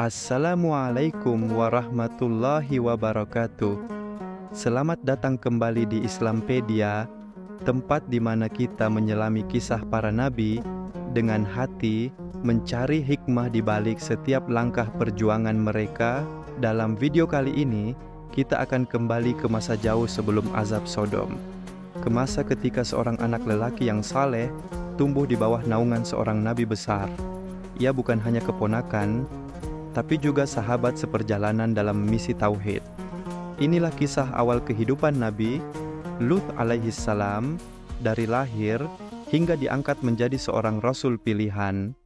Assalamualaikum warahmatullahi wabarakatuh. Selamat datang kembali di Islampedia, tempat di mana kita menyelami kisah para nabi dengan hati, mencari hikmah di balik setiap langkah perjuangan mereka. Dalam video kali ini, kita akan kembali ke masa jauh sebelum azab Sodom. Ke masa ketika seorang anak lelaki yang saleh tumbuh di bawah naungan seorang nabi besar. Ia bukan hanya keponakan, tapi juga sahabat seperjalanan dalam misi tauhid. Inilah kisah awal kehidupan Nabi Lut alaihissalam dari lahir hingga diangkat menjadi seorang rasul pilihan.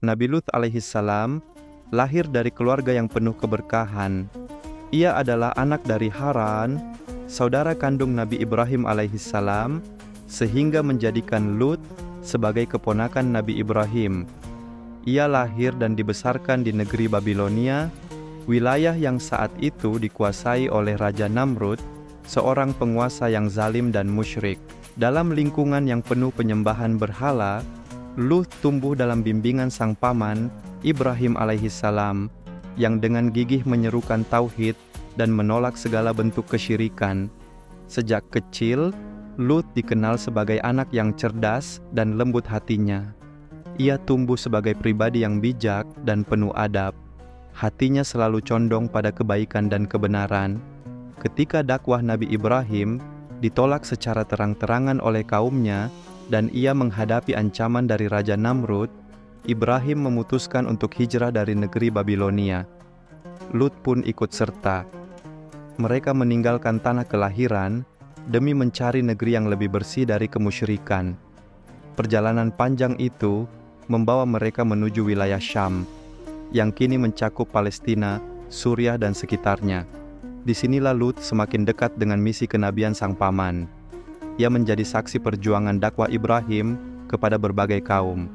Nabi Lut alaihissalam lahir dari keluarga yang penuh keberkahan. Ia adalah anak dari Haran, saudara kandung Nabi Ibrahim alaihissalam, sehingga menjadikan Lut sebagai keponakan Nabi Ibrahim. Ia lahir dan dibesarkan di negeri Babilonia, wilayah yang saat itu dikuasai oleh Raja Namrud, seorang penguasa yang zalim dan musyrik. Dalam lingkungan yang penuh penyembahan berhala, Lut tumbuh dalam bimbingan sang paman, Ibrahim alaihissalam, yang dengan gigih menyerukan tauhid dan menolak segala bentuk kesyirikan. Sejak kecil, Lut dikenal sebagai anak yang cerdas dan lembut hatinya. Ia tumbuh sebagai pribadi yang bijak dan penuh adab. Hatinya selalu condong pada kebaikan dan kebenaran. Ketika dakwah Nabi Ibrahim ditolak secara terang-terangan oleh kaumnya dan ia menghadapi ancaman dari Raja Namrud, Ibrahim memutuskan untuk hijrah dari negeri Babilonia. Lut pun ikut serta. Mereka meninggalkan tanah kelahiran demi mencari negeri yang lebih bersih dari kemusyrikan. Perjalanan panjang itu membawa mereka menuju wilayah Syam, yang kini mencakup Palestina, Suriah, dan sekitarnya. Disinilah Lut semakin dekat dengan misi kenabian sang paman. Ia menjadi saksi perjuangan dakwah Ibrahim kepada berbagai kaum.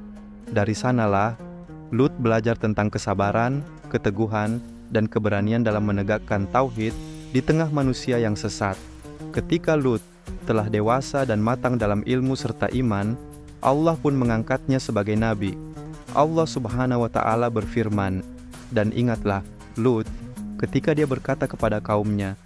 Dari sanalah, Lut belajar tentang kesabaran, keteguhan, dan keberanian dalam menegakkan tauhid di tengah manusia yang sesat. Ketika Lut telah dewasa dan matang dalam ilmu serta iman, Allah pun mengangkatnya sebagai nabi. Allah Subhanahu wa Ta'ala berfirman, "Dan ingatlah, Lut, ketika dia berkata kepada kaumnya,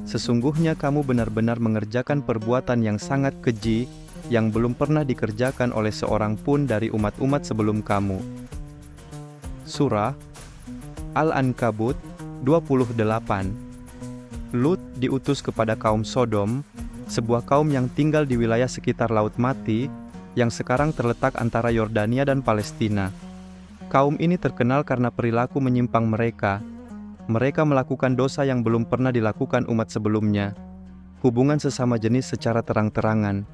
sesungguhnya kamu benar-benar mengerjakan perbuatan yang sangat keji yang belum pernah dikerjakan oleh seorang pun dari umat-umat sebelum kamu." Surah Al-Ankabut 28. Lut diutus kepada kaum Sodom, sebuah kaum yang tinggal di wilayah sekitar Laut Mati yang sekarang terletak antara Yordania dan Palestina. Kaum ini terkenal karena perilaku menyimpang mereka. Mereka melakukan dosa yang belum pernah dilakukan umat sebelumnya. Hubungan sesama jenis secara terang-terangan.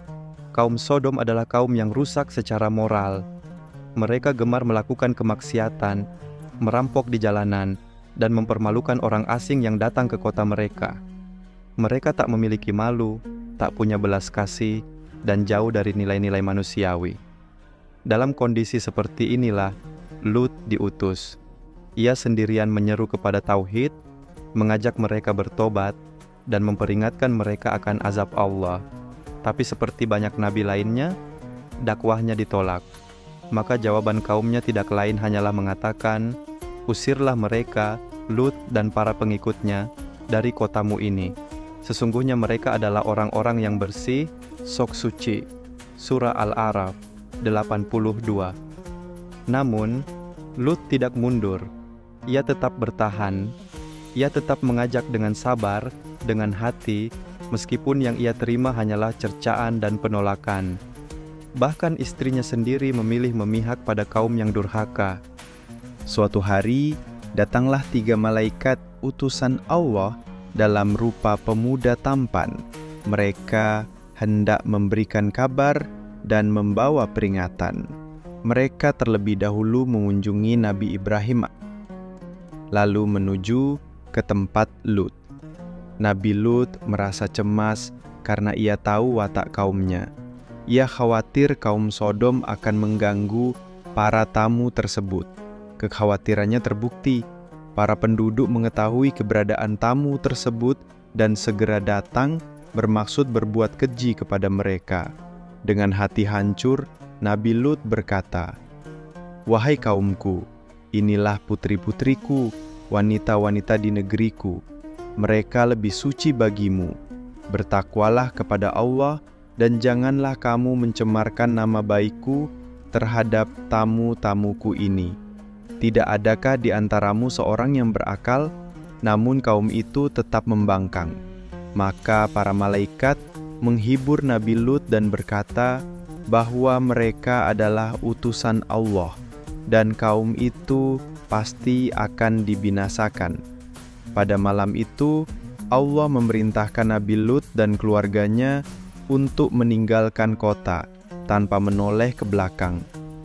Kaum Sodom adalah kaum yang rusak secara moral. Mereka gemar melakukan kemaksiatan, merampok di jalanan, dan mempermalukan orang asing yang datang ke kota mereka. Mereka tak memiliki malu, tak punya belas kasih, dan jauh dari nilai-nilai manusiawi. Dalam kondisi seperti inilah, Lut diutus. Ia sendirian menyeru kepada tauhid, mengajak mereka bertobat, dan memperingatkan mereka akan azab Allah. Tapi seperti banyak nabi lainnya, dakwahnya ditolak. Maka jawaban kaumnya tidak lain hanyalah mengatakan, "Usirlah mereka, Lut dan para pengikutnya, dari kotamu ini. Sesungguhnya mereka adalah orang-orang yang bersih, sok suci." Surah Al-A'raf 82. Namun, Lut tidak mundur. Ia tetap bertahan. Ia tetap mengajak dengan sabar, dengan hati, meskipun yang ia terima hanyalah cercaan dan penolakan. Bahkan istrinya sendiri memilih memihak pada kaum yang durhaka. Suatu hari, datanglah 3 malaikat utusan Allah dalam rupa pemuda tampan. Mereka hendak memberikan kabar dan membawa peringatan. Mereka terlebih dahulu mengunjungi Nabi Ibrahim, lalu menuju ke tempat Lut. Nabi Lut merasa cemas karena ia tahu watak kaumnya. Ia khawatir kaum Sodom akan mengganggu para tamu tersebut. Kekhawatirannya terbukti. Para penduduk mengetahui keberadaan tamu tersebut dan segera datang bermaksud berbuat keji kepada mereka. Dengan hati hancur, Nabi Lut berkata, "Wahai kaumku, inilah putri-putriku, wanita-wanita di negeriku. Mereka lebih suci bagimu. Bertakwalah kepada Allah dan janganlah kamu mencemarkan nama baikku terhadap tamu-tamuku ini. Tidak adakah di antaramu seorang yang berakal?" Namun kaum itu tetap membangkang. Maka para malaikat menghibur Nabi Lut dan berkata bahwa mereka adalah utusan Allah dan kaum itu pasti akan dibinasakan. Pada malam itu, Allah memerintahkan Nabi Lut dan keluarganya untuk meninggalkan kota tanpa menoleh ke belakang.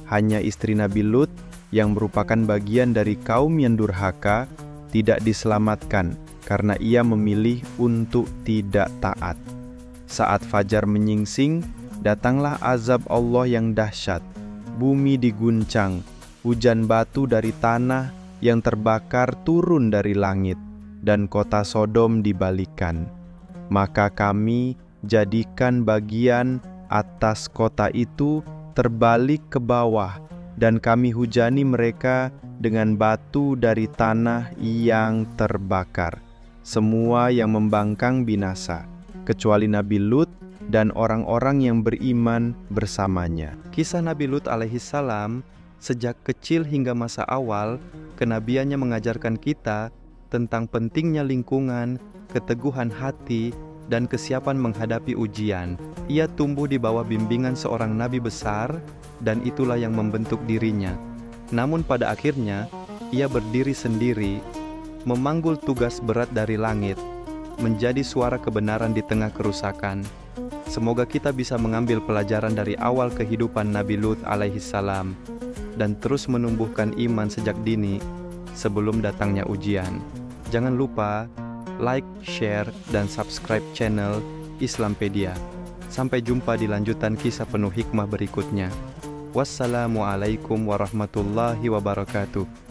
Hanya istri Nabi Lut yang merupakan bagian dari kaum yang durhaka tidak diselamatkan karena ia memilih untuk tidak taat. Saat fajar menyingsing, datanglah azab Allah yang dahsyat. Bumi diguncang, hujan batu dari tanah yang terbakar turun dari langit, dan kota Sodom dibalikan. Maka kami jadikan bagian atas kota itu terbalik ke bawah, dan kami hujani mereka dengan batu dari tanah yang terbakar. Semua yang membangkang binasa, kecuali Nabi Lut dan orang-orang yang beriman bersamanya. Kisah Nabi Lut alaihissalam sejak kecil hingga masa awal, kenabiannya mengajarkan kita tentang pentingnya lingkungan, keteguhan hati, dan kesiapan menghadapi ujian. Ia tumbuh di bawah bimbingan seorang nabi besar, dan itulah yang membentuk dirinya. Namun pada akhirnya, ia berdiri sendiri, memanggul tugas berat dari langit, menjadi suara kebenaran di tengah kerusakan. Semoga kita bisa mengambil pelajaran dari awal kehidupan Nabi Lut alaihissalam dan terus menumbuhkan iman sejak dini sebelum datangnya ujian. Jangan lupa like, share, dan subscribe channel Islampedia. Sampai jumpa di lanjutan kisah penuh hikmah berikutnya. Wassalamualaikum warahmatullahi wabarakatuh.